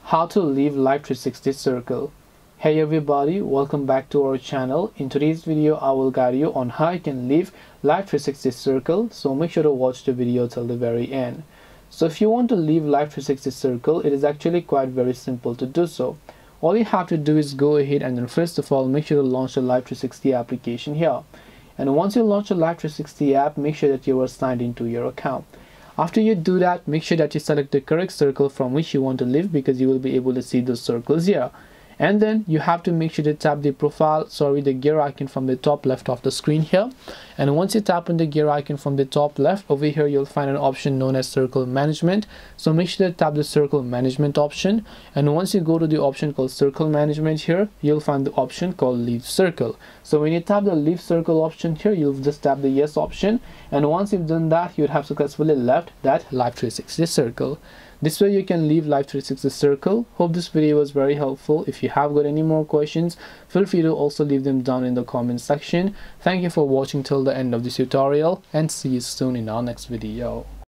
How to leave Life 360 circle. Hey everybody, welcome back to our channel. In today's video I will guide you on how you can leave Life 360 circle, so make sure to watch the video till the very end. So if you want to leave Life 360 circle, it is actually quite very simple to do so. All you have to do is go ahead and then first of all make sure to launch the Life 360 application here. And once you launch the Life 360 app, make sure that you are signed into your account. After you do that, make sure that you select the correct circle from which you want to live, because you will be able to see those circles here. And then you have to make sure to tap the the gear icon from the top left of the screen here. And once you tap on the gear icon from the top left, over here you'll find an option known as circle management. So make sure to tap the circle management option, and once you go to the option called circle management here, you'll find the option called leave circle. So when you tap the leave circle option here, you'll just tap the yes option, and once you've done that, you'd have successfully left that Life 360 circle. This way you can leave Life 360 circle. Hope this video was very helpful. If you have got any more questions, feel free to also leave them down in the comment section. Thank you for watching till the end of this tutorial, and see you soon in our next video.